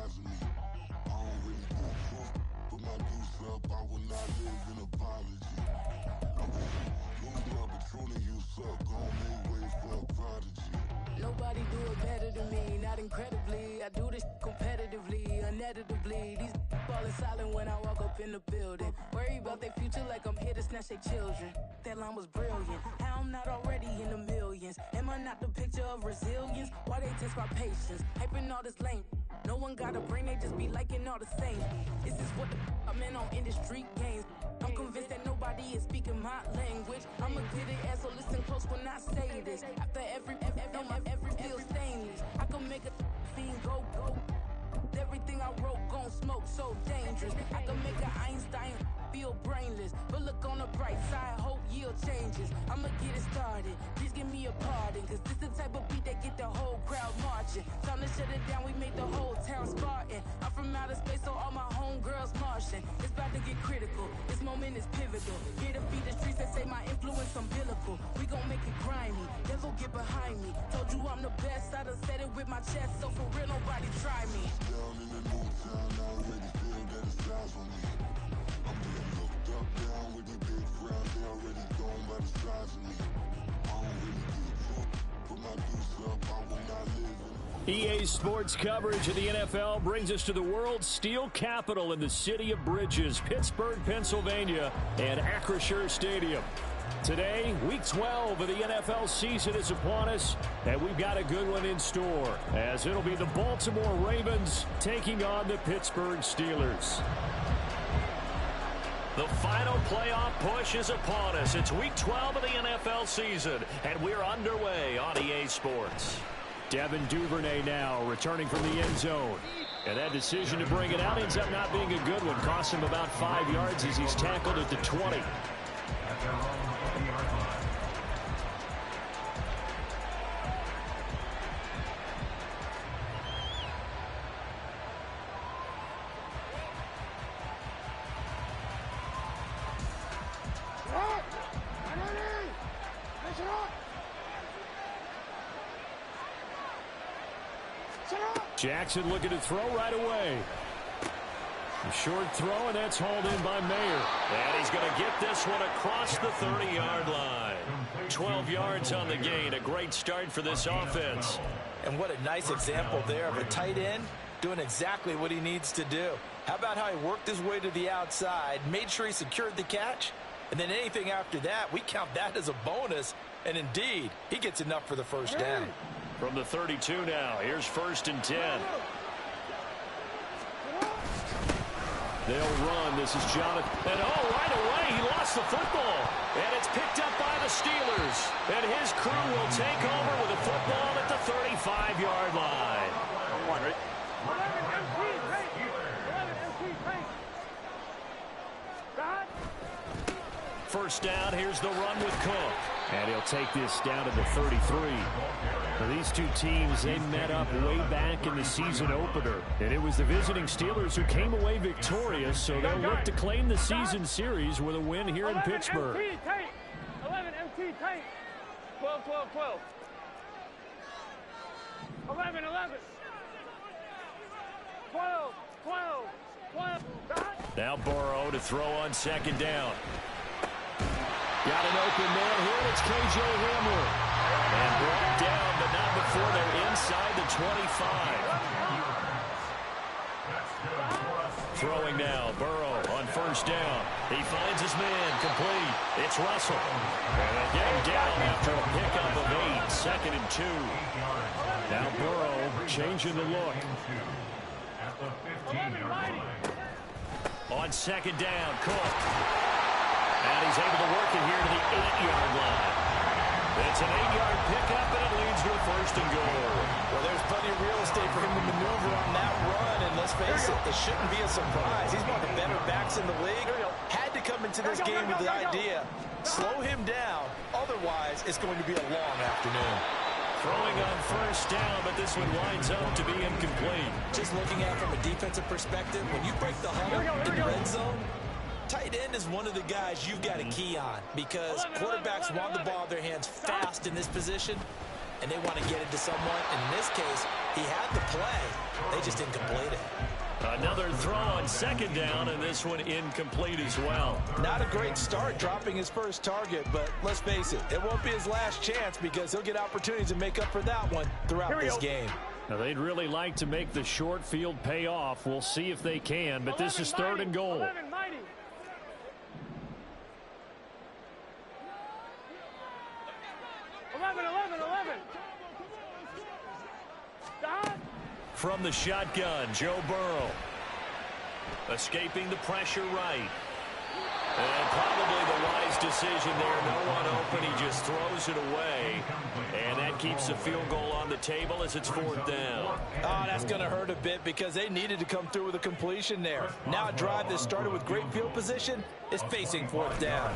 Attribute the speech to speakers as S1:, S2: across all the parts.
S1: size of me. I don't really give a fuck. Put my deuce up, I will not live in apology. I'm lose my Patron and you suck. Gon' make way for a prodigy.
S2: Nobody do it better than me, not incredibly. I do this competitively, uneditably. These falling silent when I walk up in the building. Worry about their future like I'm here to snatch their children. That line was brilliant. How I'm not already in the millions? Am I not the picture of resilience? Why they test my patience? Hyping all this lame. No one got a brain, they just be liking all the same. This is what the I'm in on industry games. I'm convinced that nobody is speaking my language. I'm a good ass, so listen close when I say this. After every feel stainless. I can make a fiend go. Everything I wrote gon' smoke, so dangerous. I can make an Einstein feel brainless. But look on the bright side, hope yield changes. I'ma get it started, please give me a pardon. Cause this the type of beat that get the whole crowd marching. Time to shut it down, we made the whole town Spartan. I'm from outer space, so all my homegirls Martian. It's about to get critical, this moment is pivotal. Here to feed the streets that say my influence umbilical. We gon' make it grimy, devil get behind me. Told you I'm the best, I done said it with my chest. So for real, nobody try me.
S1: Down in the new town, I already feel that it's eyes on me. I'm being looked up, down with the big frown. They already gone by the size of me. I don't really give a fuck. Put my deuce up, I will not live in.
S3: EA Sports coverage of the NFL brings us to the world's steel capital in the city of bridges, Pittsburgh, Pennsylvania, and Acrisure Stadium. Today, Week 12 of the NFL season is upon us, and we've got a good one in store, as it'll be the Baltimore Ravens taking on the Pittsburgh Steelers. The final playoff push is upon us. It's Week 12 of the NFL season, and we're underway on EA Sports. Devin Duvernay now returning from the end zone. And that decision to bring it out ends up not being a good one. Costs him about 5 yards as he's tackled at the 20. Jackson looking to throw right away. A short throw, and that's hauled in by Mayer. And he's going to get this one across the 30-yard line. 12 yards on the gain. A great start for this offense.
S4: And what a nice example there of a tight end doing exactly what he needs to do. How about how he worked his way to the outside, made sure he secured the catch, and then anything after that, we count that as a bonus. And indeed, he gets enough for the first down.
S3: From the 32 now, here's 1st and 10. They'll run. This is Jonathan. And right away, he lost the football. And it's picked up by the Steelers. And his crew will take over with a football at the 35-yard line. 100. First down, here's the run with Cook. And he'll take this down to the 33. Now, these two teams, they met up way back in the season opener. And it was the visiting Steelers who came away victorious, so they'll look to claim the season series with a win here in Pittsburgh.
S5: 11 MT tight. 12, 12, 12. 11, 11. 12, 12, 12.
S3: Now Burrow to throw on 2nd down. Got an open man here. It's K.J. Hamler. And brought down, but not before they're inside the 25. Throwing now. Burrow on 1st down. He finds his man. Complete. It's Russell. And again down after a pickup of 8. 2nd and 2. Now Burrow changing the look. On 2nd down, Cook. And he's able to work it here to the 8-yard line. It's an 8-yard pickup, and it leads to a 1st and goal.
S4: Well, there's plenty of real estate for him to maneuver on that run, and let's face it, this shouldn't be a surprise. He's one of the better backs in the league. Had to come into this game with the idea, slow him down, otherwise it's going to be a long afternoon.
S3: Throwing on 1st down, but this one winds up to be incomplete.
S4: Just looking at it from a defensive perspective, when you break the huddle in the red zone, tight end is one of the guys you've got to key on because quarterbacks want the ball in their hands fast in this position. and they want to get it to someone. And in this case, he had the play. They just didn't complete it.
S3: Another throw on second down, and this one incomplete as well.
S4: Not a great start dropping his first target, but let's face it, it won't be his last chance because he'll get opportunities to make up for that one throughout this game.
S3: Now, they'd really like to make the short field pay off. We'll see if they can, but this is third and goal.
S5: 11.
S3: From the shotgun, Joe Burrow. Escaping the pressure right. And probably the wise decision there. No one open. He just throws it away. And that keeps the field goal on the table as it's fourth down.
S4: Oh, that's going to hurt a bit because they needed to come through with a completion there. Now a drive that started with great field position is facing fourth down.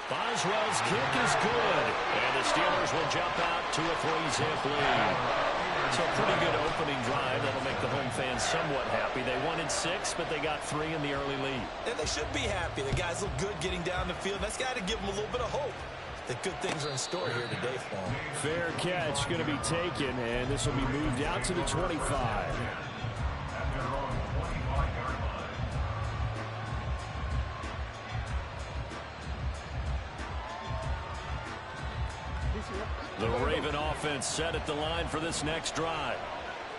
S3: Boswell's kick is good. And the Steelers will jump out to a 3-zip lead. So a pretty good opening drive. That'll make the home fans somewhat happy. They won in 6, but they got 3 in the early lead.
S4: And they should be happy. The guys look good getting down the field. That's got to give them a little bit of hope that good things are in store here today for them.
S3: Fair catch going to be taken, and this will be moved out to the 25. The Raven offense set at the line for this next drive.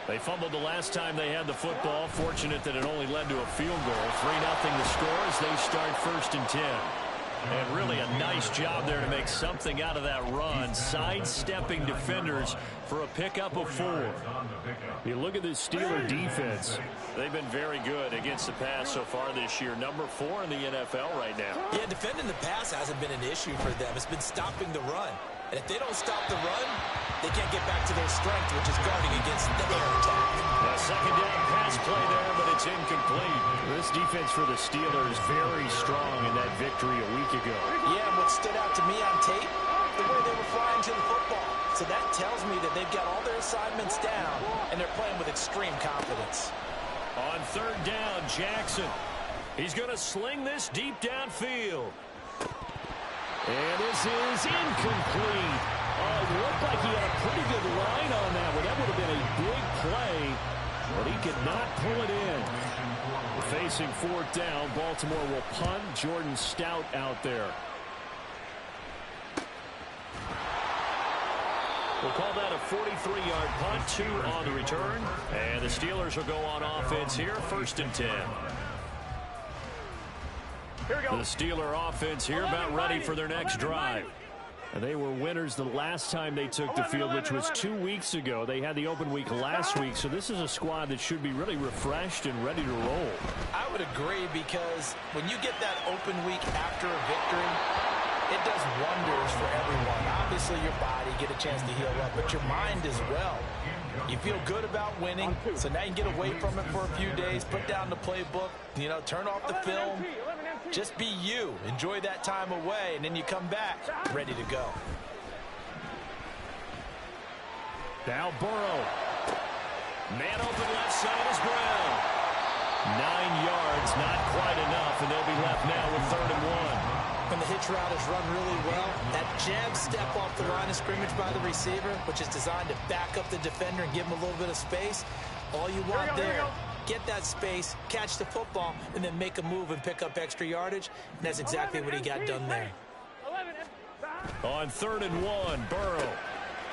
S3: They fumbled the last time they had the football. Fortunate that it only led to a field goal. 3-0 the score as they start 1st and 10. And really a nice job there to make something out of that run. Sidestepping defenders for a pickup of 4. You look at this Steeler defense. They've been very good against the pass so far this year. Number 4 in the NFL right now.
S4: Yeah, defending the pass hasn't been an issue for them. It's been stopping the run. And if they don't stop the run, they can't get back to their strength, which is guarding against the air attack.
S3: A second down pass play there, but it's incomplete. This defense for the Steelers very strong in that victory a week ago.
S4: Yeah, and what stood out to me on tape, the way they were flying to the football. So that tells me that they've got all their assignments down, and they're playing with extreme confidence.
S3: On third down, Jackson. He's going to sling this deep downfield. And this is incomplete. Oh, it looked like he had a pretty good line on that one. That would have been a big play, but he could not pull it in. Facing fourth down, Baltimore will punt. Jordan Stout out there. We'll call that a 43-yard punt, 2 on the return. And the Steelers will go on offense here, 1st and 10. The Steeler offense here about ready for their next drive. And they were winners the last time they took the field, which was 2 weeks ago. They had the open week last week, so this is a squad that should be really refreshed and ready to roll.
S4: I would agree because when you get that open week after a victory, it does wonders for everyone. Obviously, your body get a chance to heal up, but your mind as well. You feel good about winning, so now you can get away from it for a few days, put down the playbook, you know, turn off the film. Just be you. Enjoy that time away, and then you come back ready to go.
S3: Now Burrow. Man open left side is Brown. 9 yards, not quite enough, and they'll be left now with 3rd and 1.
S4: When the hitch route is run really well, that jab step off the line of scrimmage by the receiver, which is designed to back up the defender and give him a little bit of space, all you want there, get that space, catch the football, and then make a move and pick up extra yardage, and that's exactly what he got done there.
S3: On 3rd and 1, Burrow.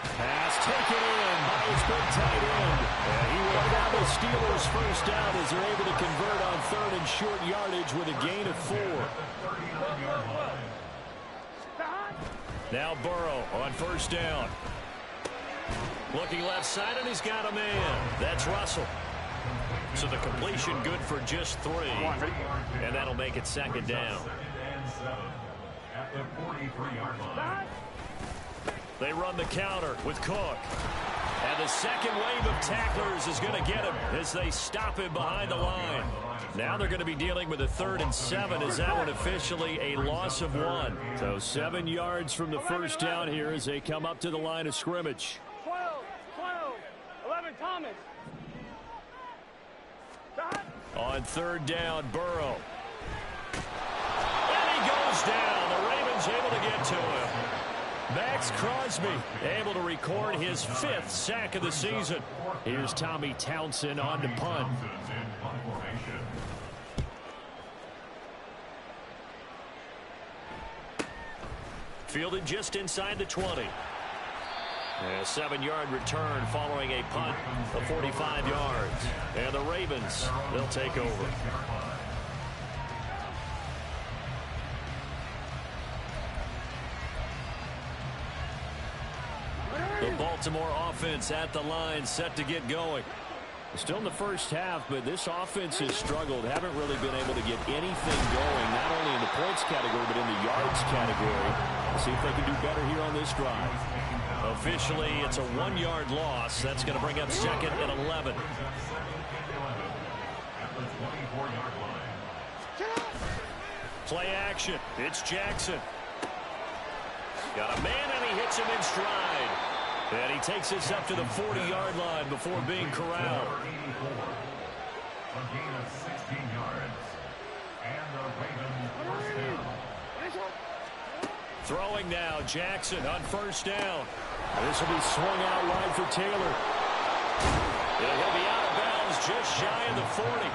S3: Pass taken in by his big tight end. And he will have the Steelers first down as they're able to convert on 3rd and short yardage with a gain of 4. Now Burrow on 1st down. Looking left side, and he's got a man. That's Russell. So the completion good for just 3. And that'll make it 2nd down. They run the counter with Cook. And the second wave of tacklers is going to get him as they stop him behind the line. Now they're going to be dealing with a 3rd and 7 as that one officially a loss of 1. So 7 yards from the first down here as they come up to the line of scrimmage.
S5: 11, Thomas.
S3: On 3rd down, Burrow. And he goes down. The Ravens able to get to him. Max Crosby able to record his 5th sack of the season. Here's Tommy Townsend on to punt. Fielded just inside the 20. A 7-yard return following a punt of 45 yards. And the Ravens, they'll take over. The Baltimore offense at the line, set to get going. Still in the first half, but this offense has struggled. Haven't really been able to get anything going, not only in the points category, but in the yards category. We'll see if they can do better here on this drive. Officially, it's a 1-yard loss. That's going to bring up 2nd and 11. Play action. It's Jackson. Got a man, and he hits him in stride. And he takes us up to the 40-yard line before being corralled.
S6: A gain of 16 yards. And the Ravens first down.
S3: Throwing now, Jackson on first down. This will be swung out wide for Taylor. And he'll be out of bounds just shy of the 40.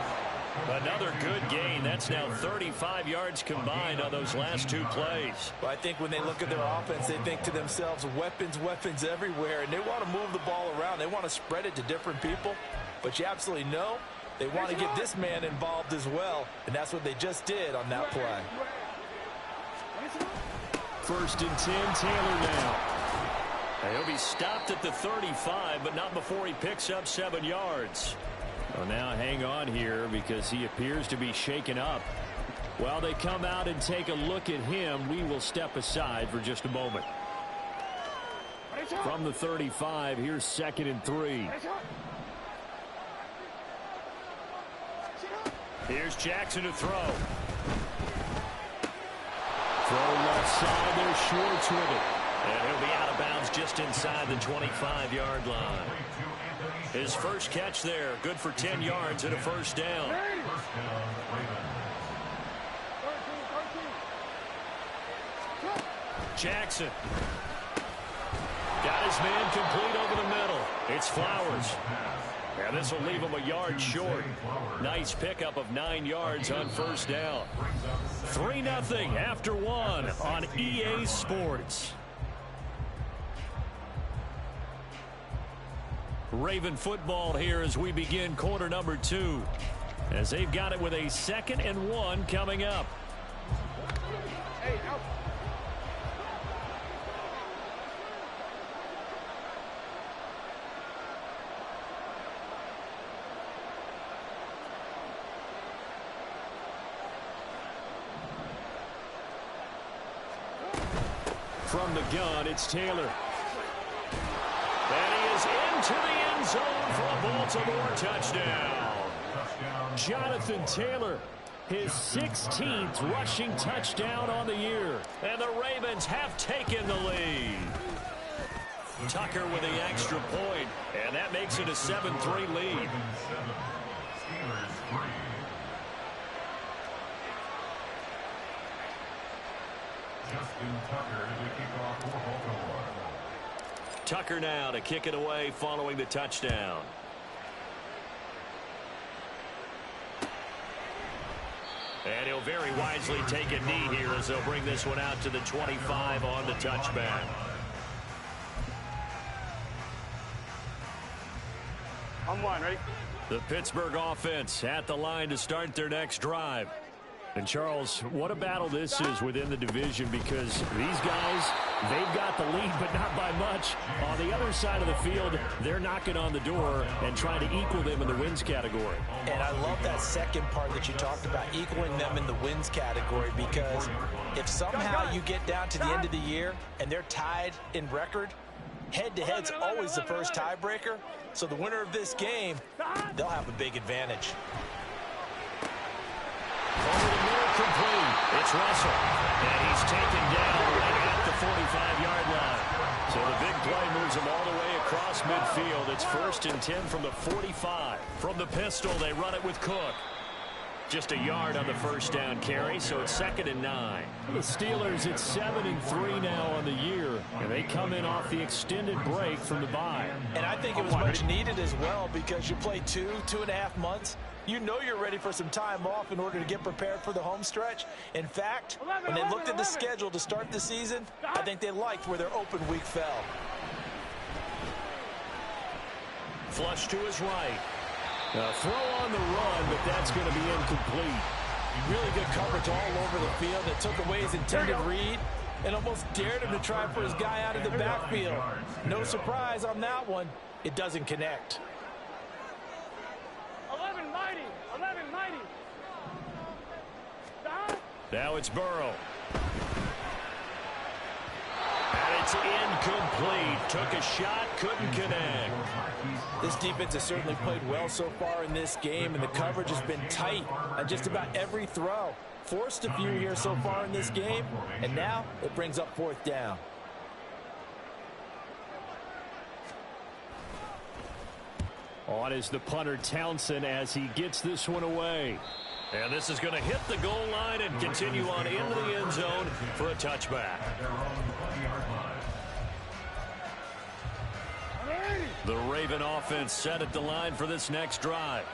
S3: Another good gain. That's now 35 yards combined on those last 2 plays.
S4: Well, I think when they look at their offense, they think to themselves, weapons, weapons everywhere, and they want to move the ball around. They want to spread it to different people, but you absolutely know they want to get this man involved as well, and that's what they just did on that play.
S3: 1st and 10, Taylor now. And he'll be stopped at the 35, but not before he picks up 7 yards. Well, now hang on here because he appears to be shaken up. While they come out and take a look at him, we will step aside for just a moment. From the 35, here's 2nd and 3. Here's Jackson to throw. Throw left side, there's Schwartz with it. And he'll be out of bounds just inside the 25-yard line. His first catch there, good for 10 yards and a first down. Jackson. Got his man complete over the middle. It's Flowers. And this will leave him a yard short. Nice pickup of 9 yards on first down. 3-0 after 1 on EA Sports. Raven football here as we begin quarter number 2. As they've got it with a 2nd and 1 coming up. From the gun, it's Taylor. And he is into the end zone for a Baltimore touchdown. Jonathan Taylor, his 16th rushing touchdown on the year. And the Ravens have taken the lead. Tucker with the extra point, and that makes it a 7-3 lead. Tucker now to kick it away following the touchdown. And he'll very wisely take a knee here as they'll bring this one out to the 25 on the touchback.
S5: On 1, ready?
S3: The Pittsburgh offense at the line to start their next drive. And Charles, what a battle this is within the division, because these guys, they've got the lead, but not by much. On the other side of the field, they're knocking on the door and trying to equal them in the wins category.
S4: And I love that second part that you talked about, equaling them in the wins category, because if somehow you get down to the end of the year and they're tied in record, head-to-head's always the first tiebreaker. So the winner of this game, they'll have a big advantage.
S3: Over the middle, complete. It's Russell. And he's taken down right at the 45-yard line. So the big play moves him all the way across midfield. It's 1st and 10 from the 45. From the pistol, they run it with Cook. Just a yard on the first down carry, so it's 2nd and 9. The Steelers at 7-3 now on the year, and they come in off the extended break from the bye.
S4: And I think it was much needed as well, because you play 2.5 months. You know you're ready for some time off in order to get prepared for the home stretch. In fact, when they looked at the schedule to start the season, I think they liked where their open week fell.
S3: Flush to his right. A throw on the run, but that's going to be incomplete.
S4: Really good coverage all over the field that took away his intended read and almost dared him to try for his guy out of the backfield. No surprise on that one. It doesn't connect.
S5: 11 mighty. 11 mighty.
S3: Now it's Burrow. And it's incomplete. Took a shot, couldn't connect.
S4: This defense has certainly played well so far in this game, and the coverage has been tight on just about every throw. Forced a few here so far in this game, and now it brings up 4th down.
S3: On is the punter Townsend as he gets this one away. And this is going to hit the goal line and continue on into the end zone for a touchback. The Raven offense set at the line for this next drive.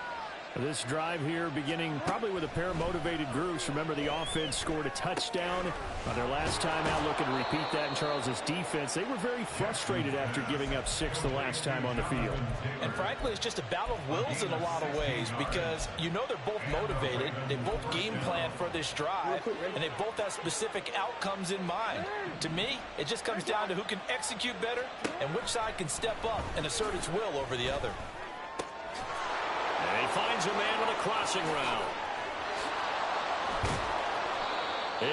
S3: This drive here beginning probably with a pair of motivated groups. Remember, the offense scored a touchdown on their last time out, looking to repeat that in Charles's defense. They were very frustrated after giving up 6 the last time on the field.
S4: And frankly, it's just a battle of wills in a lot of ways, because you know they're both motivated. They both game plan for this drive, and they both have specific outcomes in mind. To me, it just comes down to who can execute better and which side can step up and assert its will over the other.
S3: And he finds a man with a crossing route.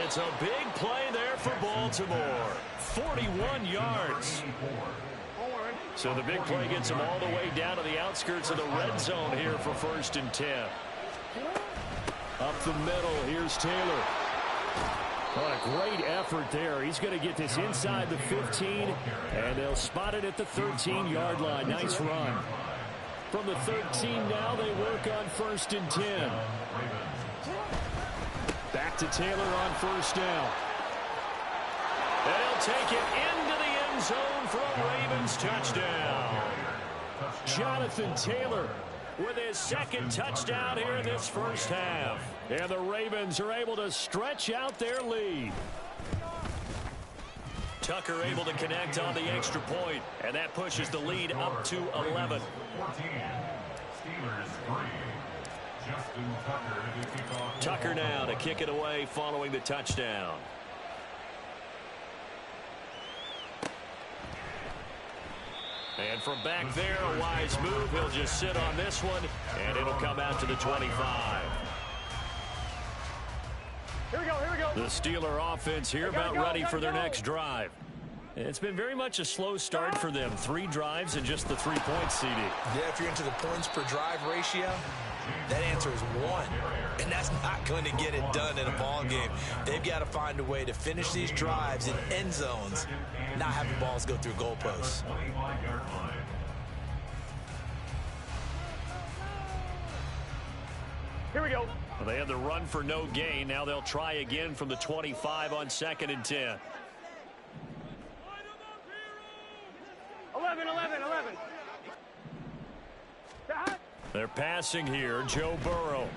S3: It's a big play there for Baltimore. 41 yards. So the big play gets him all the way down to the outskirts of the red zone here for 1st and 10. Up the middle, here's Taylor. What a great effort there. He's going to get this inside the 15, and they'll spot it at the 13-yard line. Nice run. From the 13 now, they work on 1st and 10. Back to Taylor on 1st down. They'll take it into the end zone for a Ravens touchdown. Jonathan Taylor with his 2nd touchdown here in this first half. And the Ravens are able to stretch out their lead. Tucker able to connect on the extra point, and that pushes the lead up to 11.
S6: 14. Steelers 3. Justin Tucker to kick off.
S3: Tucker now to kick it away following the touchdown. And from back there, a wise move. He'll just sit on this one, and it'll come out to the 25.
S5: Here we go, here we go.
S3: The Steeler offense here about ready for their next drive. It's been very much a slow start for them. 3 drives and just the 3 points, CD.
S4: Yeah, if you're into the points per drive ratio, that answer is 1. And that's not going to get it done in a ball game. They've got to find a way to finish these drives in end zones, not having balls go through goalposts.
S5: Here we go.
S3: Well, they had the run for no gain. Now they'll try again from the 25 on 2nd and 10.
S5: 11.
S3: They're passing here. Joe Burrow.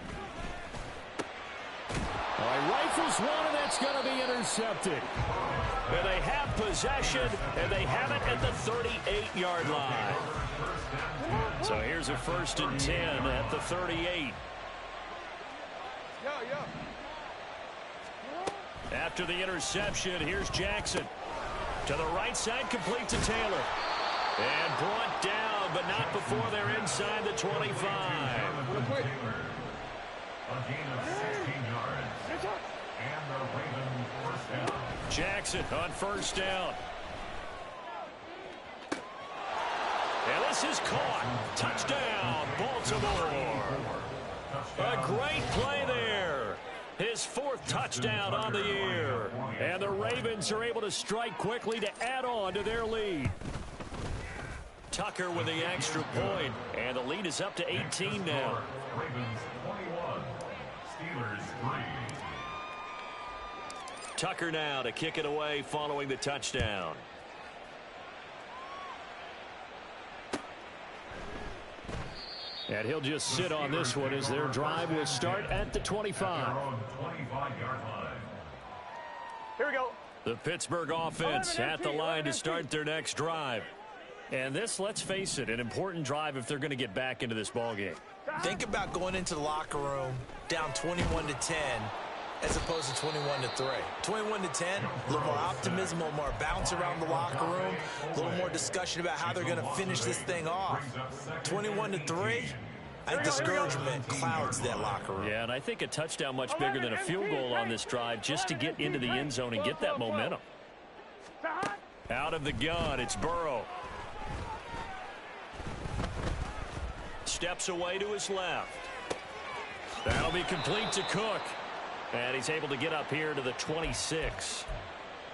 S3: All right, rifles one, and that's going to be intercepted. And they have possession, and they have it at the 38-yard line. So here's a 1st and 10 at the 38. After the interception, here's Jackson. To the right side, complete to Taylor. And brought down, but not before they're inside the 25.
S6: A gain of 16 yards. And the Ravens 1st down.
S3: Jackson on 1st down. And this is caught. Touchdown, Baltimore. A great play there. His 4th touchdown on the year. And the Ravens are able to strike quickly to add on to their lead. Tucker with the extra point. And the lead is up to 18 now.
S6: Ravens 21.
S3: Tucker now to kick it away following the touchdown. And he'll just sit on this one as their drive will start at the 25.
S5: Here we go.
S3: The Pittsburgh offense at the line to start their next drive. And this, let's face it, an important drive if they're going to get back into this ballgame.
S4: Think about going into the locker room down 21-10 as opposed to 21-3. 21-10, a little more optimism, a little more bounce around the locker room, a little more discussion about how they're going to finish this thing off. 21-3, I think discouragement clouds that locker room.
S3: Yeah, and I think a touchdown much bigger than a field goal on this drive just to get into the end zone and get that momentum. Out of the gun, it's Burrow. Steps away to his left. That'll be complete to Cook. And he's able to get up here to the 26.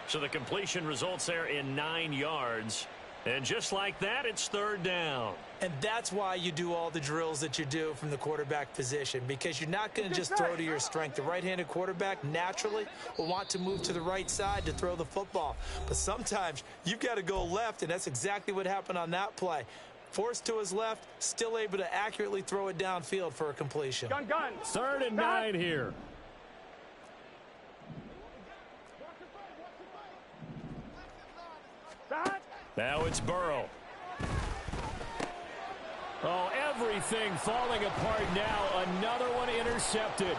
S3: So the completion results there in 9 yards. And just like that, it's third down.
S4: And that's why you do all the drills that you do from the quarterback position, because you're not going to just throw to your strength. The right-handed quarterback naturally will want to move to the right side to throw the football. But sometimes you've got to go left, and that's exactly what happened on that play. Forced to his left, still able to accurately throw it downfield for a completion.
S5: Gun.
S3: 3rd and 9 here. Now it's Burrow. Oh, everything falling apart now. Another one intercepted.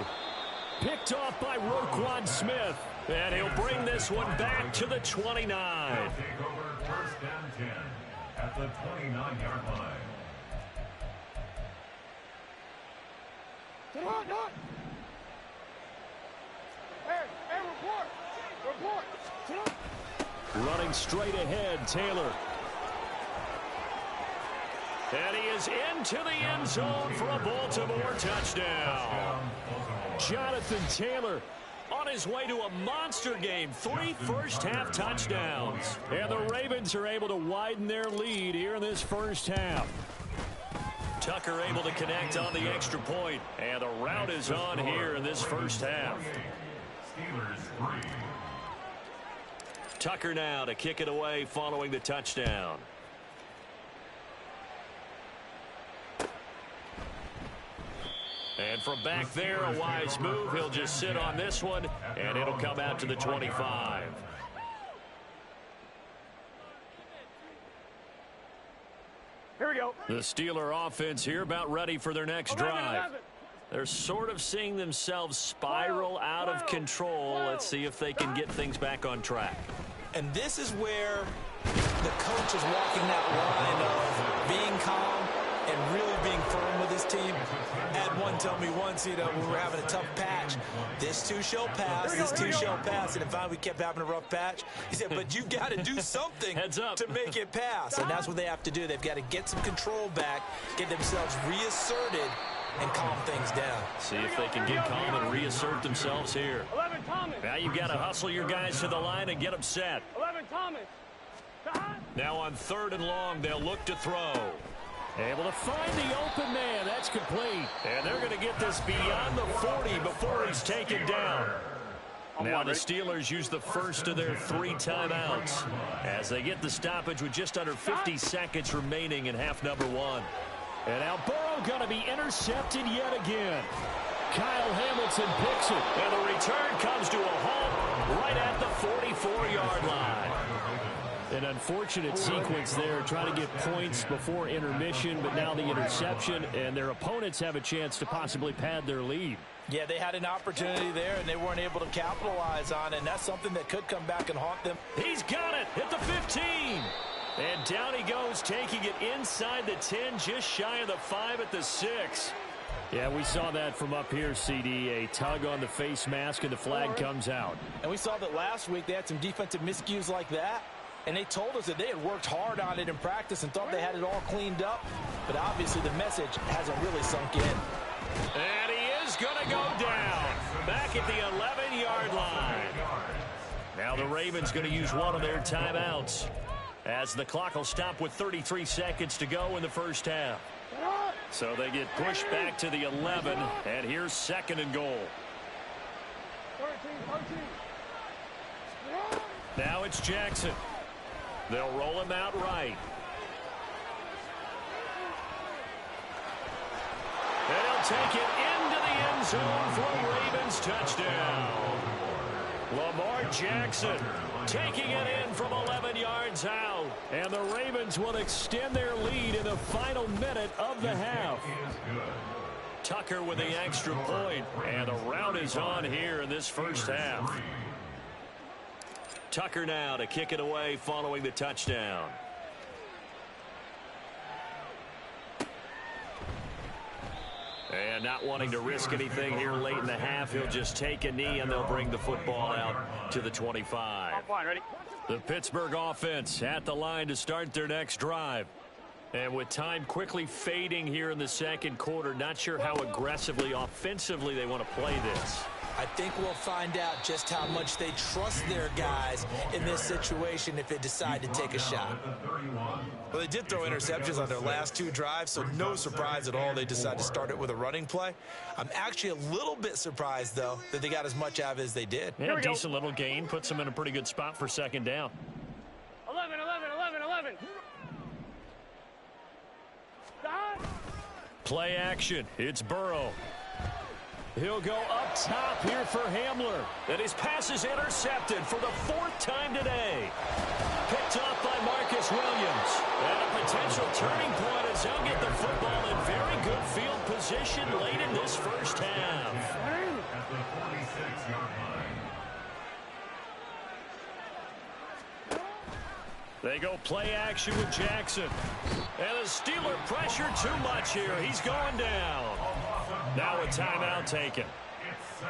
S3: Picked off by Roquan Smith. And he'll bring this one back to the 29.
S6: Take over 1st and 10 at the 29-yard line.
S5: Hey, report.
S3: Running straight ahead, Taylor. And he is into the end zone for a Baltimore touchdown. Jonathan Taylor on his way to a monster game. 3 first-half touchdowns. And the Ravens are able to widen their lead here in this first half. Tucker able to connect on the extra point. And the route is on here in this first half.
S6: Steelers 3.
S3: Tucker now to kick it away following the touchdown. And from back there, a wise move. He'll just sit on this one, and it'll come out to the 25.
S5: Here we go.
S3: The Steeler offense here about ready for their next drive. They're sort of seeing themselves spiral out of control. Let's see if they can get things back on track.
S4: And this is where the coach is walking that line of being calm and really being firm with his team. Had one tell me once, when we were having a tough patch, this too shall pass, this too shall pass. And finally we kept having a rough patch. He said, but you got to do something
S3: Heads up.
S4: to make it pass. And that's what they have to do. They've got to get some control back, get themselves reasserted, and calm things down.
S3: See if they can get calm and reassert themselves here.
S5: 11 Thomas.
S3: Now you've got to hustle your guys to the line and get them set.
S5: 11 Thomas.
S3: Now on 3rd and long, they'll look to throw. Able to find the open man. That's complete. And they're going to get this beyond the 40 before he's taken down. Now the Steelers use the first of their 3 timeouts as they get the stoppage with just under 50 seconds remaining in half number 1. And now Burrow going to be intercepted yet again. Kyle Hamilton picks it. And the return comes to a halt right at the 44-yard line. An unfortunate sequence there, trying to get points before intermission, but now the interception, and their opponents have a chance to possibly pad their lead.
S4: Yeah, they had an opportunity there, and they weren't able to capitalize on it, and that's something that could come back and haunt them.
S3: He's got it at the 15. And down he goes, taking it inside the 10, just shy of the 5 at the 6. Yeah, we saw that from up here, CD. A tug on the face mask, and the flag comes out.
S4: And we saw that last week they had some defensive miscues like that. And they told us that they had worked hard on it in practice and thought they had it all cleaned up. But obviously the message hasn't really sunk in.
S3: And he is going to go down back at the 11-yard line. Now the Ravens going to use one of their timeouts as the clock will stop with 33 seconds to go in the first half. So they get pushed back to the 11, and here's 2nd and goal.
S5: 13.
S3: Now it's Jackson. They'll roll him out right. And he'll take it into the end zone for a Ravens touchdown. Lamar Jackson taking it in from 11 yards out. And the Ravens will extend their lead in the final minute of the half. Tucker with the extra point. And the rout is on here in this first half. Tucker now to kick it away following the touchdown. And not wanting to risk anything here late in the half, he'll just take a knee and they'll bring the football out to the 25.
S5: Ready?
S3: The Pittsburgh offense at the line to start their next drive. And with time quickly fading here in the second quarter, not sure how aggressively, offensively they want to play this.
S4: I think we'll find out just how much they trust their guys in this situation if they decide to take a shot. Well, they did throw interceptions on their last 2 drives, so no surprise at all they decided to start it with a running play. I'm actually a little bit surprised, though, that they got as much out of it as they did.
S3: Yeah, decent little gain. Puts them in a pretty good spot for second down.
S5: 11, 11, 11, 11.
S3: Play action. It's Burrow. He'll go up top here for Hamler. And his pass is intercepted for the 4th time today. Picked up by Marcus Williams. And a potential turning point as he'll get the football in very good field position late in this first half.
S6: At the 46-yard line.
S3: They go play action with Jackson. And the Steeler pressure too much here. He's going down. Now a timeout taken.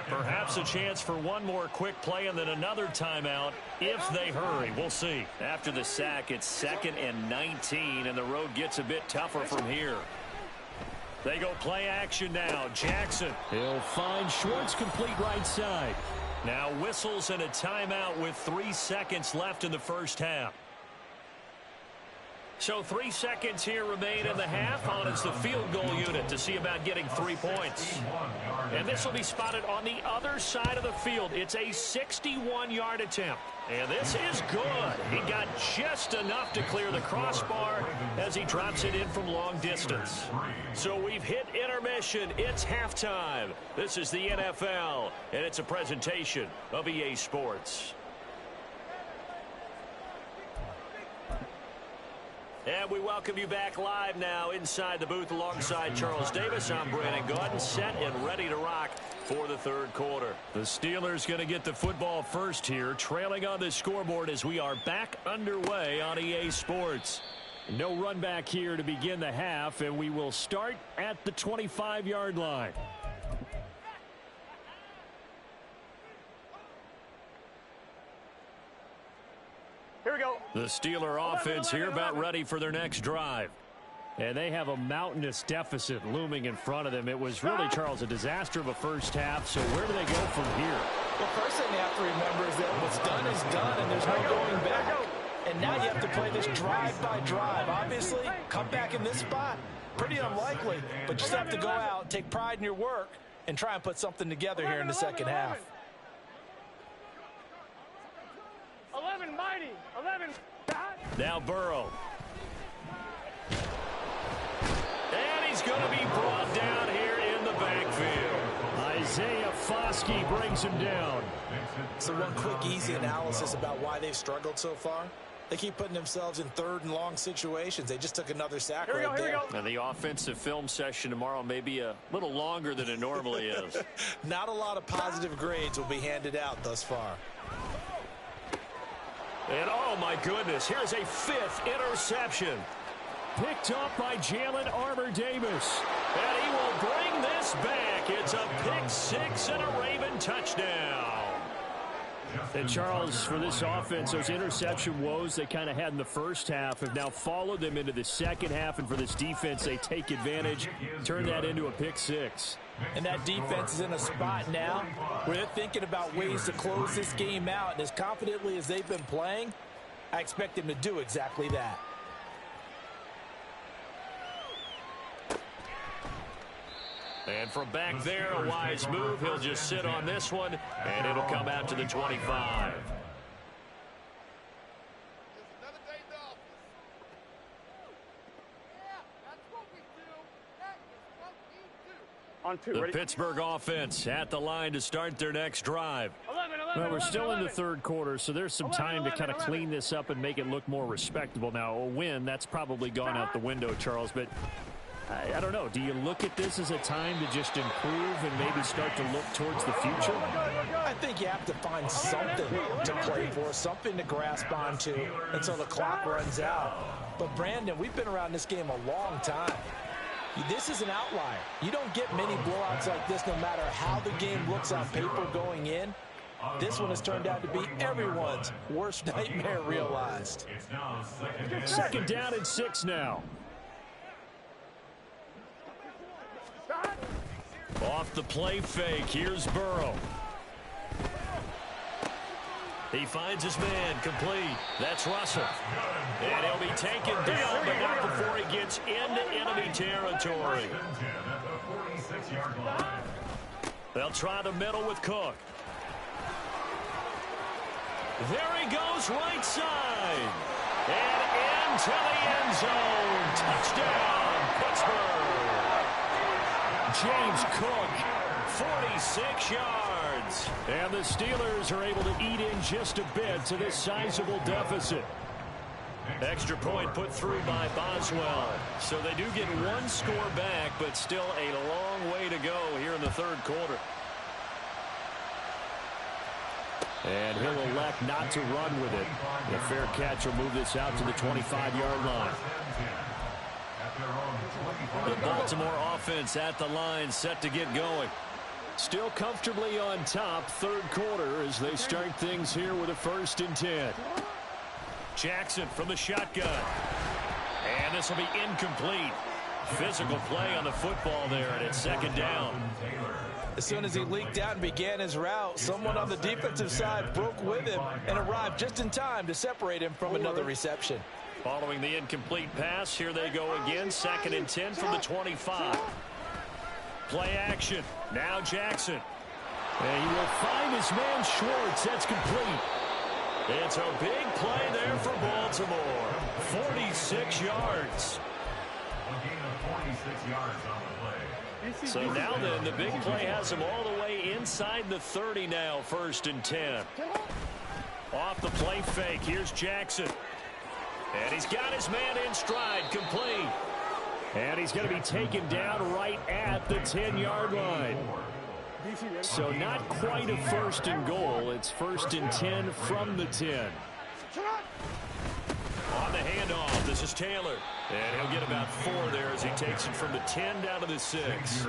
S3: Perhaps a chance for one more quick play and then another timeout if they hurry. We'll see. After the sack, it's 2nd and 19, and the road gets a bit tougher from here. They go play action now. Jackson. He'll find Schwartz complete right side. Now whistles and a timeout with 3 seconds left in the first half. So 3 seconds here remain in the half. On is the field goal unit to see about getting 3 points. And this will be spotted on the other side of the field. It's a 61-yard attempt. And this is good. He got just enough to clear the crossbar as he drops it in from long distance. So we've hit intermission. It's halftime. This is the NFL, and it's a presentation of EA Sports. And we welcome you back live now inside the booth alongside Charles Davis. I'm Brandon Gaudin, set and ready to rock for the 3rd quarter. The Steelers going to get the football first here, trailing on the scoreboard as we are back underway on EA Sports. No run back here to begin the half, and we will start at the 25-yard line.
S5: Here we go.
S3: The Steeler offense here about ready for their next drive. And they have a mountainous deficit looming in front of them. It was really, Charles, a disaster of a first half. So where do they go from here?
S4: Well, first thing they have to remember is that what's done is done, and there's no going back. And now you have to play this drive by drive. Obviously, come back in this spot, pretty unlikely. But you just have to go out, take pride in your work, and try and put something together here in the second half.
S5: 11, mighty. 11.
S3: Now Burrow. And he's going to be brought down here in the backfield. Isaiah Foskey brings him down.
S4: So one quick, easy analysis about why they've struggled so far. They keep putting themselves in 3rd and long situations. They just took another sack right there.
S3: And the offensive film session tomorrow may be a little longer than it normally is.
S4: Not a lot of positive grades will be handed out thus far.
S3: And oh my goodness, here's a 5th interception. Picked up by Jalen Armour-Davis. And he will bring this back. It's a pick 6 and a Raven touchdown. And Charles, for this offense, those interception woes they kind of had in the first half have now followed them into the second half. And for this defense, they take advantage, turn that into a pick 6.
S4: And that defense is in a spot now where they're thinking about ways to close this game out. And as confidently as they've been playing, I expect them to do exactly that.
S3: And from back there, a wise move. He'll just sit on this one, and it'll come out to the 25.
S5: On two.
S3: The
S5: Ready?
S3: Pittsburgh offense at the line to start their next drive.
S5: 11,
S3: Well, we're
S5: 11,
S3: still in the
S5: 11.
S3: third quarter, so there's some
S5: 11,
S3: time to kind of
S5: 11.
S3: clean this up and make it look more respectable. Now, a win, that's probably gone out the window, Charles, but I don't know. Do you look at this as a time to just improve and maybe start to look towards the future?
S4: I think you have to find something to play for, something to grasp onto until the clock runs out. But, Brandon, we've been around this game a long time. This is an outlier. You don't get many blowouts like this no matter how the game looks on paper going in. This one has turned out to be everyone's worst nightmare realized.
S6: It's now
S3: Second down and 6 now. Off the play fake, here's Burrow. He finds his man, complete. That's Russell. And he'll be taken down, but not before he gets into enemy territory. They'll try the middle with Cook. There he goes, right side. And into the end zone. Touchdown, Pittsburgh. James Cook, 46 yards. And the Steelers are able to eat in just a bit to this sizable deficit. Extra point put through by Boswell. So they do get one score back, but still a long way to go here in the third quarter. And he'll elect not to run with it. The fair catch will move this out to the 25-yard line. The Baltimore offense at the line, set to get going. Still comfortably on top, third quarter, as they start things here with a 1st and 10. Jackson from the shotgun. And this will be incomplete. Physical play on the football there, and it's second down.
S4: As soon as he leaked out and began his route, someone on the defensive side broke with him and arrived just in time to separate him from another reception.
S3: Following the incomplete pass, here they go again. 2nd and 10 from the 25. Play action. Now Jackson. And he will find his man Schwartz. That's complete. It's a big play there for Baltimore. 46 yards.
S6: A gain of 46 yards on the play.
S3: So now then, the big play has him all the way inside the 30 now, 1st and 10. Off the play fake, here's Jackson. And he's got his man in stride, complete. And he's going to be taken down right at the 10-yard line. So not quite a 1st and goal. It's 1st and 10 from the 10. On the handoff, this is Taylor. And he'll get about 4 there as he takes it from the 10 down to the 6.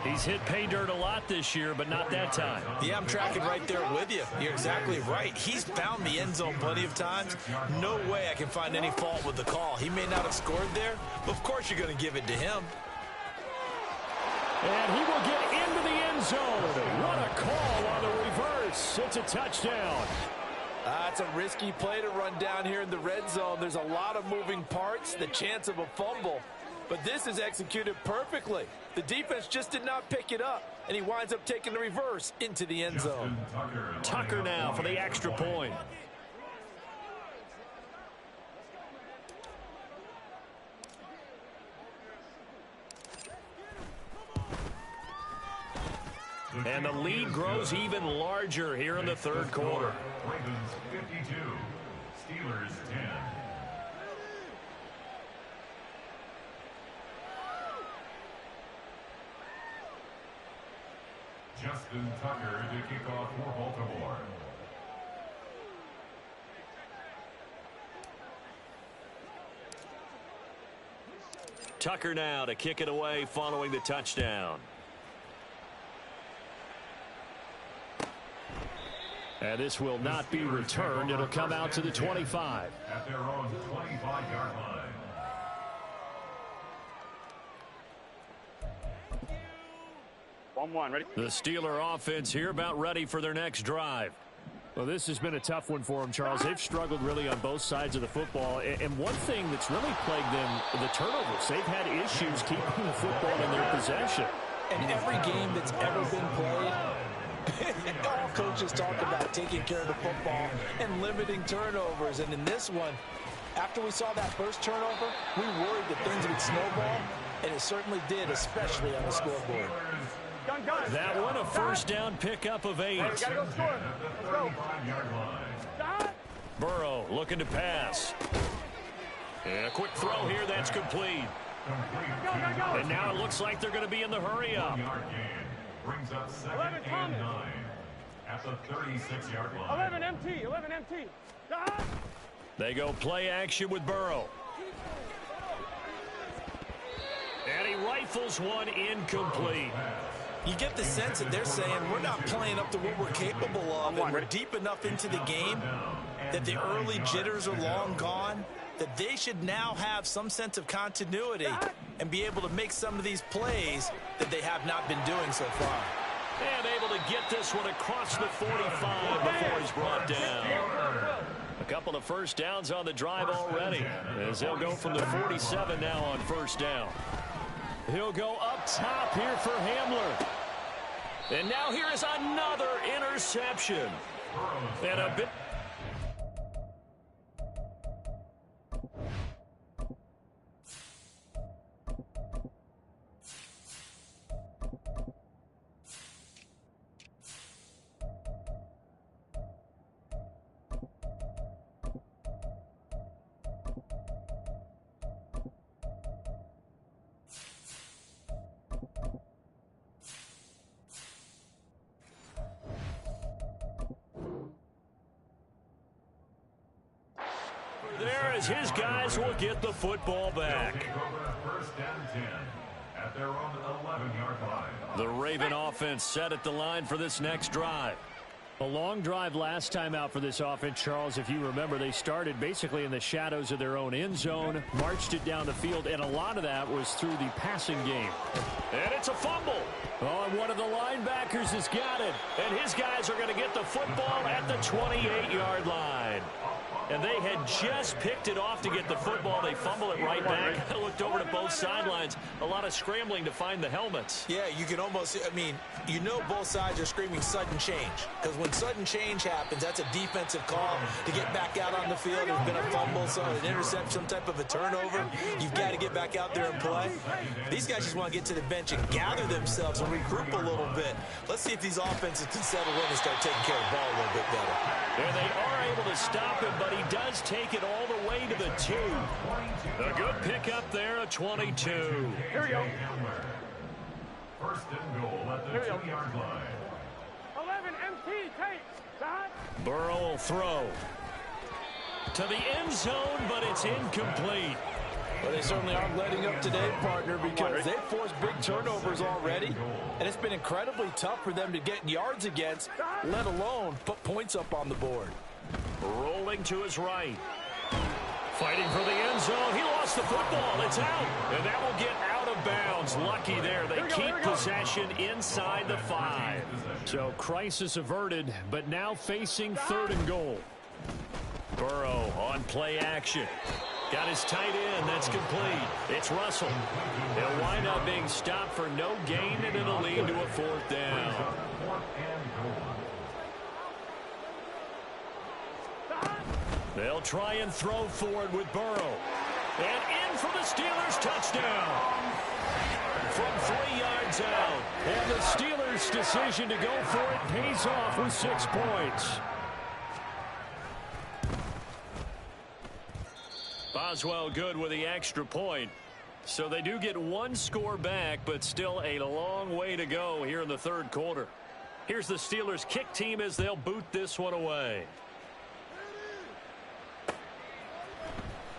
S3: He's hit pay dirt a lot this year, but not that time.
S4: Yeah, I'm tracking right there with you. You're exactly right. He's found the end zone plenty of times. No way I can find any fault with the call. He may not have scored there, but of course you're going to give it to him.
S3: And he will get into the end zone. What a call on the reverse. It's a touchdown.
S4: It's a risky play to run down here in the red zone. There's a lot of moving parts, the chance of a fumble. But this is executed perfectly. The defense just did not pick it up, and he winds up taking the reverse into the end zone.
S3: Tucker now for the extra point. And the lead grows even larger here in the third quarter.
S6: Ravens 52, Steelers 10. Justin Tucker to kick off for Baltimore.
S3: Tucker now to kick it away following the touchdown. And this will not be returned. It'll come out to the 25.
S6: At their own 25-yard line.
S5: Ready?
S3: The Steeler offense here about ready for their next drive. Well, this has been a tough one for them, Charles. They've struggled really on both sides of the football. And one thing that's really plagued them, the turnovers. They've had issues keeping the football in their possession.
S4: And every game that's ever been played, all coaches talk about taking care of the football and limiting turnovers. And in this one, after we saw that first turnover, we worried that things would snowball. and it certainly did, especially on the scoreboard.
S3: That one, a first down pickup of 8.
S5: Gotta go score. Let's go.
S3: Burrow looking to pass. And a quick throw here, that's complete. And now it looks like they're going to be in the hurry up.
S6: Brings up 2nd and 9 at the 36-yard line.
S5: 11 MT.
S3: They go play action with Burrow. And he rifles one incomplete.
S4: You get the sense that they're saying we're not playing up to what we're capable of, and we're deep enough into the game that the early jitters are long gone, that they should now have some sense of continuity and be able to make some of these plays that they have not been doing so far.
S3: And able to get this one across the 45 before he's brought down. A couple of first downs on the drive already, as they'll go from the 47 now on first down. He'll go up top here for Hamler. And now here is another interception. And a bit... There as his guys will get the football back.
S6: First and 10 at their own 11-yard line.
S3: The Raven offense set at the line for this next drive. A long drive last time out for this offense, Charles. If you remember, they started basically in the shadows of their own end zone, marched it down the field, and a lot of that was through the passing game. And it's a fumble. Oh, and one of the linebackers has got it. And his guys are going to get the football at the 28-yard line. And they had just picked it off to get the football. They fumble it right back. I looked over to both sidelines. A lot of scrambling to find the helmets.
S4: Yeah, you can almost, I mean, you know both sides are screaming sudden change. Because when sudden change happens, that's a defensive call to get back out on the field. There's been a fumble, so an interception, some type of a turnover. You've got to get back out there and play. These guys just want to get to the bench and gather themselves and regroup a little bit. Let's see if these offenses can settle in and start taking care of the ball a little bit better.
S3: And they are able to stop him, but he does take it all the way to the 2. A good pickup there, a 22.
S5: Here we go.
S6: First and goal at the 2-yard line.
S5: 11 MT. Take.
S3: Burrow will throw to the end zone, but it's incomplete.
S4: Well, they certainly aren't letting up today, partner, because they've forced big turnovers already, and it's been incredibly tough for them to get yards against, let alone put points up on the board.
S3: Rolling to his right. Fighting for the end zone. He lost the football. It's out. And that will get out of bounds. Lucky there. They keep possession inside the 5. So crisis averted, but now facing 3rd and goal. Burrow on play action. Got his tight end. That's complete. It's Russell. They'll wind up being stopped for no gain, and it'll lead to a 4th down. They'll try and throw forward with Burrow. And in for the Steelers touchdown. From 3 yards out. And the Steelers' decision to go for it pays off with 6 points. Boswell good with the extra point. So they do get 1 score back, but still a long way to go here in the 3rd quarter. Here's the Steelers' kick team as they'll boot this one away.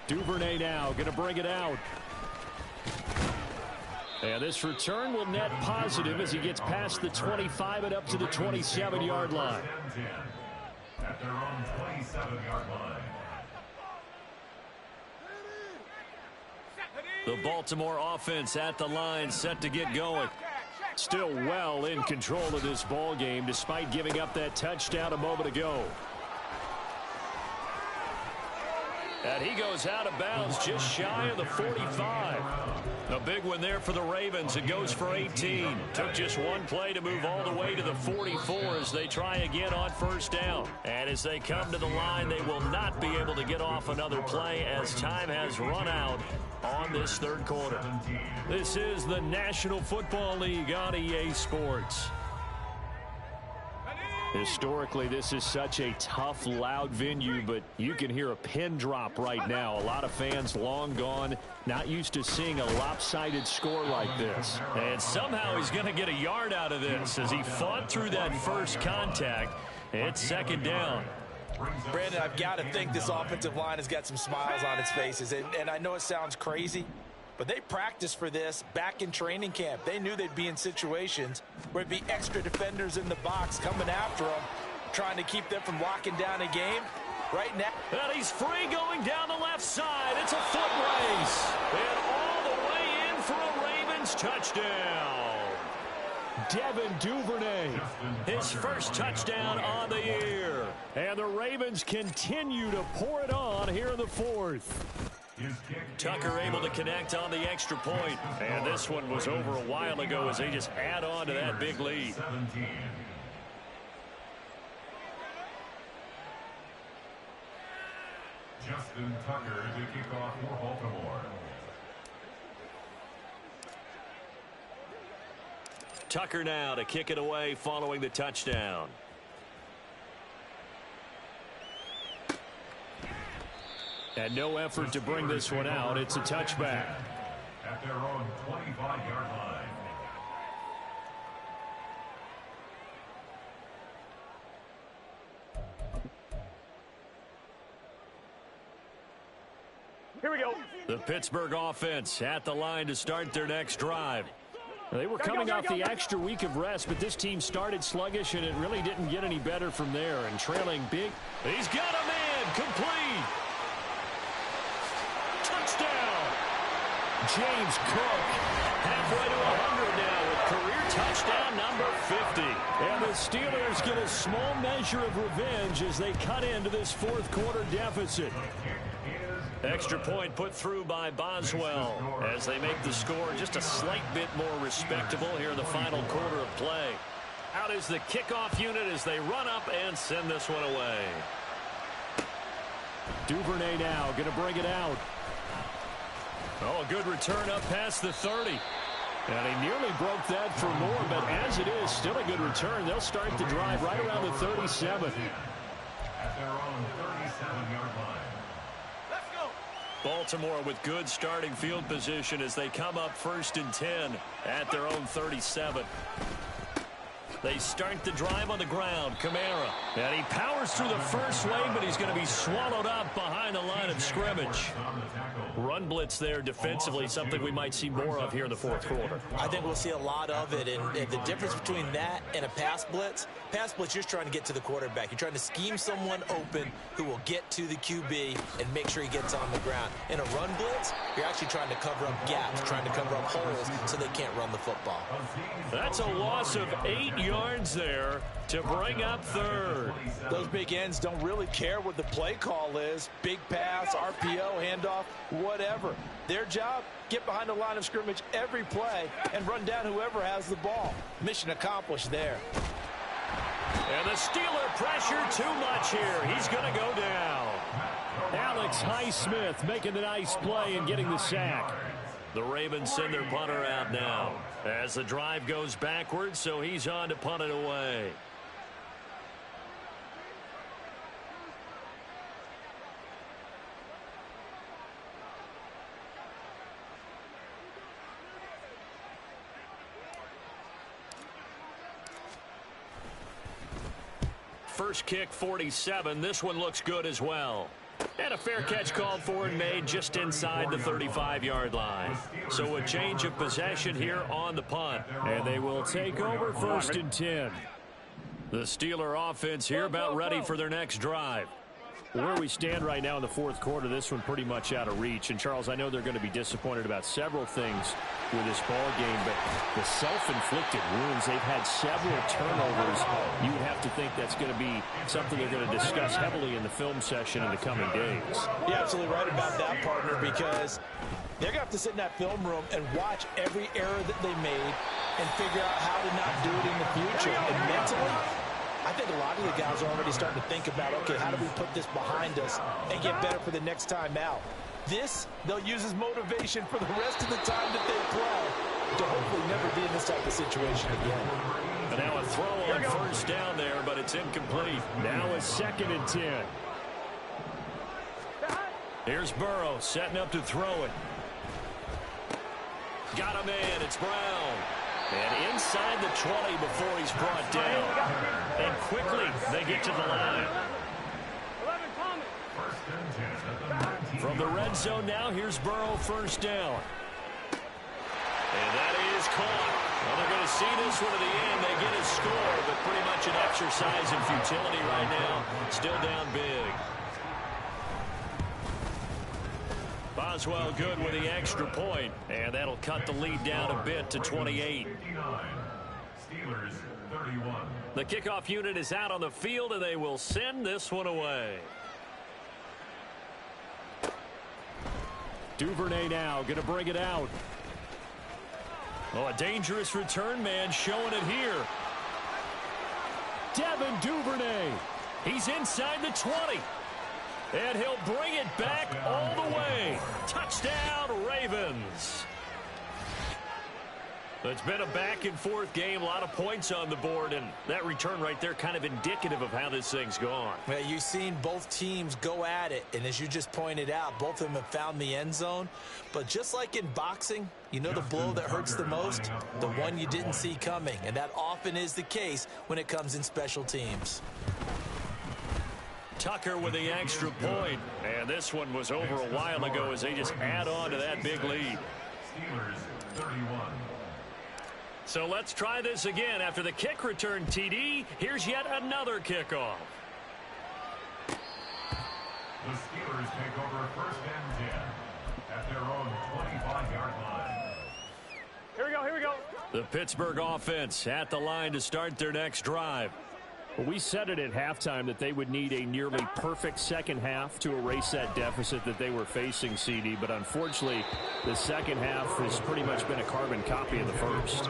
S3: Duvernay now going to bring it out. And this return will net positive as he gets past the 25 and up to the 27-yard line.
S6: At their own 27-yard line.
S3: The Baltimore offense at the line, set to get going. Still well in control of this ball game despite giving up that touchdown a moment ago. And he goes out of bounds just shy of the 45. A big one there for the Ravens. It goes for 18. Took just one play to move all the way to the 44 as they try again on first down. And as they come to the line, they will not be able to get off another play as time has run out on this third quarter. This is the National Football League on EA Sports. Historically, this is such a tough, loud venue, but you can hear a pin drop right now. A lot of fans long gone, not used to seeing a lopsided score like this. And somehow he's going to get a yard out of this as he fought through that first contact. It's second down.
S4: Brandon, I've got to think this offensive line has got some smiles on its faces. And I know it sounds crazy, but they practiced for this back in training camp. They knew they'd be in situations where it'd be extra defenders in the box coming after them, trying to keep them from locking down a game. Right now.
S3: And he's free going down the left side. It's a foot race. And all the way in for a Ravens touchdown. Devin Duvernay, his first touchdown on the year. And the Ravens continue to pour it on here in the fourth. Tucker able to connect on the extra point. And this one was over a while ago as they just add on to that big lead.
S6: Justin Tucker to kick off for Baltimore.
S3: Tucker now to kick it away following the touchdown. And no effort to bring this one out. It's a touchback.
S6: At their own 25-yard line.
S5: Here we go.
S3: The Pittsburgh offense at the line to start their next drive. They were coming off the extra week of rest, but this team started sluggish, and it really didn't get any better from there. And trailing big. He's got a man complete. Touchdown. James Cook halfway to 100 now with career touchdown number 50. And the Steelers get a small measure of revenge as they cut into this fourth quarter deficit. Extra point put through by Boswell as they make the score just a slight bit more respectable here in the final quarter of play. Out is the kickoff unit as they run up and send this one away. Duvernay now going to bring it out. Oh, a good return up past the 30. And he nearly broke that for more, but as it is, still a good return. They'll start the drive right around the 37.
S6: At their own 37-yard line.
S3: Baltimore with good starting field position as they come up 1st and 10 at their own 37. They start the drive on the ground. Kamara. And he powers through the first wave, but he's going to be swallowed up behind the line of scrimmage. Run blitz there defensively, something we might see more of here in the fourth quarter.
S4: I think we'll see a lot of it. And the difference between that and a pass blitz, you're trying to get to the quarterback. You're trying to scheme someone open who will get to the QB and make sure he gets on the ground. In a run blitz, you're actually trying to cover up gaps, trying to cover up holes so they can't run the football.
S3: That's a loss of 8 yards there to bring up third.
S4: Those big ends don't really care what the play call is. Big pass, RPO, handoff, whatever. Their job, get behind the line of scrimmage every play and run down whoever has the ball. Mission accomplished there.
S3: And the Steeler pressure too much here. He's going to go down. Alex Highsmith making the nice play and getting the sack. The Ravens send their punter out now as the drive goes backwards, so he's on to punt it away. First kick, 47. This one looks good as well. And a fair catch called for and made just inside the 35-yard line. So a change of possession here on the punt. And they will take over 1st and 10. The Steeler offense here about ready for their next drive. Where we stand right now in the fourth quarter, this one pretty much out of reach. And, Charles, I know they're going to be disappointed about several things with this ball game, but the self-inflicted wounds, they've had several turnovers. You would have to think that's going to be something they're going to discuss heavily in the film session in the coming days.
S4: You're absolutely right about that, partner, because they're going to have to sit in that film room and watch every error that they made and figure out how to not do it in the future. And mentally, I think a lot of the guys are already starting to think about, okay, how do we put this behind us and get better for the next time out? This, they'll use as motivation for the rest of the time that they play to hopefully never be in this type of situation again.
S3: And now a throw on first down there, but it's incomplete. Now a 2nd and 10. Here's Burrow setting up to throw it. Got him in. It's Brown. And inside the 20 before he's brought down. And quickly they get to the line. From the red zone now, here's Burrow, first down. And that is caught. Well, they're going to see this one to the end. They get a score, but pretty much an exercise in futility right now. Still down big. Boswell good with the extra point, and that'll cut the lead down a bit to 28.
S6: Steelers 31.
S3: The kickoff unit is out on the field, and they will send this one away. Duvernay now going to bring it out. Oh, a dangerous return man showing it here. Devin Duvernay. He's inside the 20. And he'll bring it back all the way. Touchdown, Ravens. It's been a back-and-forth game, a lot of points on the board, and that return right there kind of indicative of how this thing's gone.
S4: Well, you've seen both teams go at it, and as you just pointed out, both of them have found the end zone. But just like in boxing, you know the blow that hurts the most? The one you didn't see coming, and that often is the case when it comes in special teams.
S3: Tucker with the extra point, and this one was over a while ago as they just add on to that big lead.
S6: Steelers 31.
S3: So let's try this again. After the kick return, TD, here's yet another kickoff.
S6: The Steelers take over 1st and 10 at their own 25-yard line.
S5: Here we go, here we go.
S3: The Pittsburgh offense at the line to start their next drive. Well, we said it at halftime that they would need a nearly perfect second half to erase that deficit that they were facing, CD. But unfortunately, the second half has pretty much been a carbon copy of the first.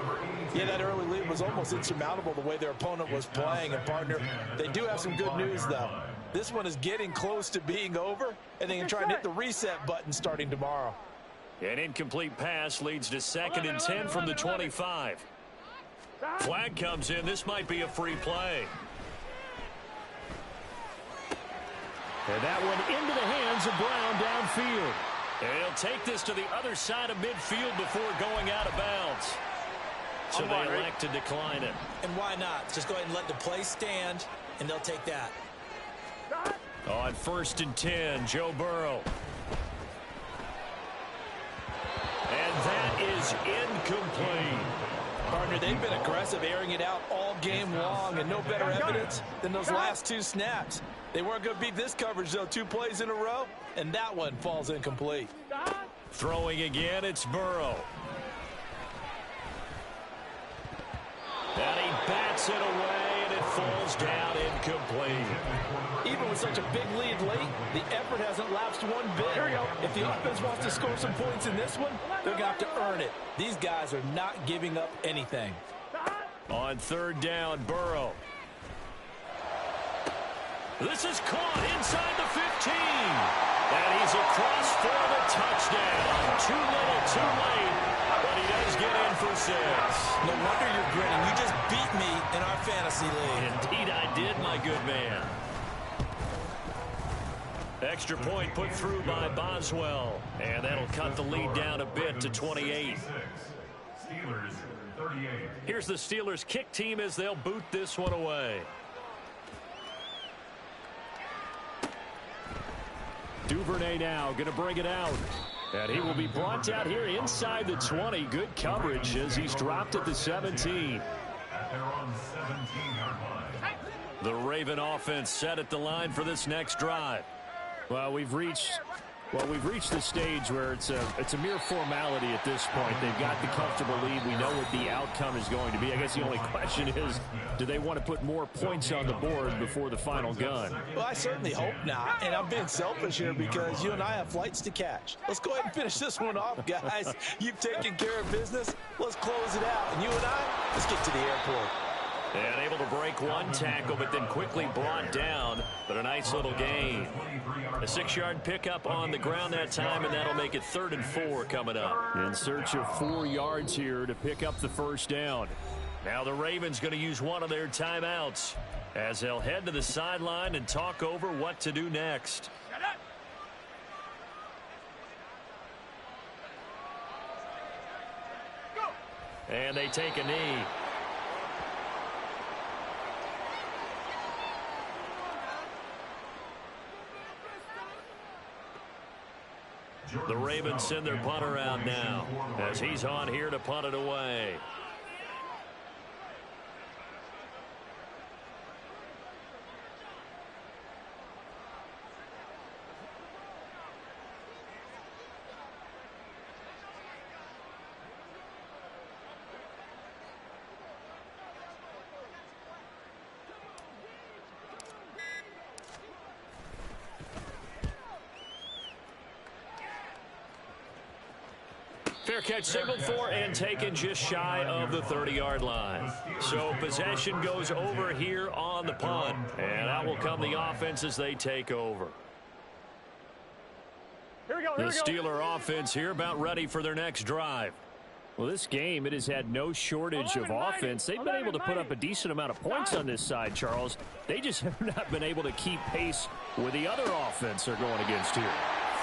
S4: Yeah, that early lead was almost insurmountable the way their opponent was playing. And, partner, they do have some good news, though. This one is getting close to being over, and they can try and hit the reset button starting tomorrow.
S3: An incomplete pass leads to 2nd and 10 from the 25. Flag comes in. This might be a free play. And that one into the hands of Brown downfield. And he'll take this to the other side of midfield before going out of bounds. So they elect to decline it.
S4: And why not? Just go ahead and let the play stand, and they'll take that.
S3: On 1st and 10, Joe Burrow. And that is incomplete.
S4: Partner, they've been aggressive, airing it out all game long, and no better evidence than those last 2 snaps. They weren't going to beat this coverage, though. 2 plays in a row, and that one falls incomplete.
S3: Throwing again, it's Burrow. And he bats it away, and it falls down incomplete.
S4: Even with such a big lead late, the effort hasn't lapsed one bit. If the offense wants to score some points in this one, they're going to have to earn it. These guys are not giving up anything.
S3: On 3rd down, Burrow. This is caught inside the 15. And he's across for the touchdown. Too little, too late. But he does get in for 6.
S4: No wonder you're grinning. You just beat me in our fantasy league.
S3: Indeed I did, my good man. Extra point put through by Boswell. And that'll cut the lead down a bit to 28.
S6: Steelers 38.
S3: Here's the Steelers kick team as they'll boot this one away. Duvernay now going to bring it out. And he will be brought out here inside the 20. Good coverage as he's dropped at the 17.
S6: At their own 17-yard line.
S3: The Raven offense set at the line for this next drive. Well, we've reached Well, we've reached the stage where it's a mere formality at this point. They've got the comfortable lead. We know what the outcome is going to be. I guess the only question is, do they want to put more points on the board before the final gun?
S4: Well, I certainly hope not. And I'm being selfish here because you and I have flights to catch. Let's go ahead and finish this one off, guys. You've taken care of business. Let's close it out. And you and I, let's get to the airport.
S3: And able to break one tackle, but then quickly brought down. But a nice little gain. A 6-yard pickup on the ground that time, and that'll make it 3rd and 4 coming up. In search of 4 yards here to pick up the first down. Now the Ravens going to use one of their timeouts as they'll head to the sideline and talk over what to do next. And they take a knee. The Ravens send their punter out now as he's on here to punt it away. Fair catch signaled for and taken just shy of the 30-yard line. So possession goes over here on the punt. And out will come the offense as they take over. The Steeler offense here about ready for their next drive. Well, this game, it has had no shortage of offense. They've been able to put up a decent amount of points on this side, Charles. They just have not been able to keep pace with the other offense they're going against here.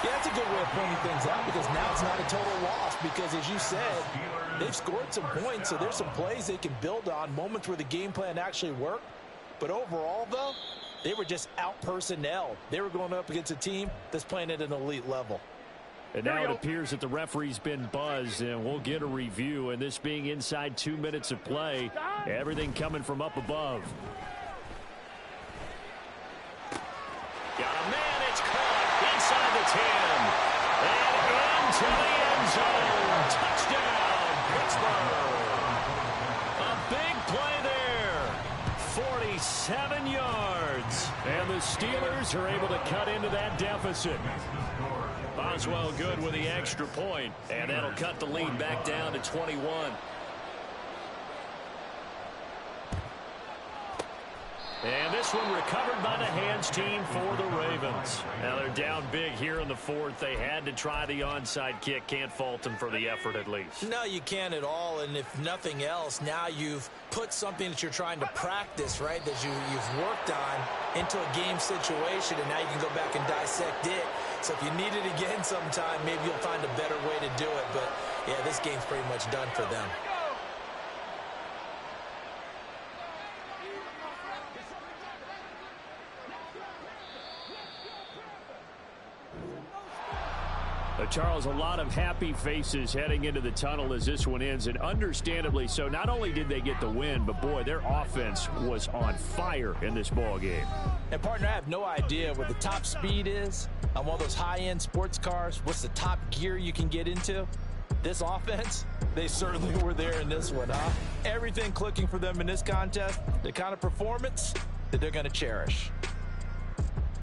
S4: Yeah, that's a good way of pointing things out because now it's not a total loss because, as you said, they've scored some points, so there's some plays they can build on, moments where the game plan actually worked. But overall, though, they were just out-personnel. They were going up against a team that's playing at an elite level.
S3: And now it appears that the referee's been buzzed, and we'll get a review. And this being inside 2 minutes of play, everything coming from up above. Got a man, it's caught inside the 10. And into the end zone. Touchdown, Pittsburgh. A big play there. 47 yards. And the Steelers are able to cut into that deficit. Boswell good with the extra point, and that'll cut the lead back down to 21. And this one recovered by the hands team for the Ravens. Now they're down big here in the fourth. They had to try the onside kick. Can't fault them for the effort at least.
S4: No, you can't at all. And if nothing else, now you've put something that you're trying to practice, right, that you've worked on into a game situation, and now you can go back and dissect it. So if you need it again sometime, maybe you'll find a better way to do it. But, yeah, this game's pretty much done for them.
S3: Charles, a lot of happy faces heading into the tunnel as this one ends, and understandably so. Not only did they get the win, but, boy, their offense was on fire in this ball game.
S4: And, partner, I have no idea what the top speed is on one of those high-end sports cars. What's the top gear you can get into? This offense, they certainly were there in this one, huh? Everything clicking for them in this contest, the kind of performance that they're going to cherish.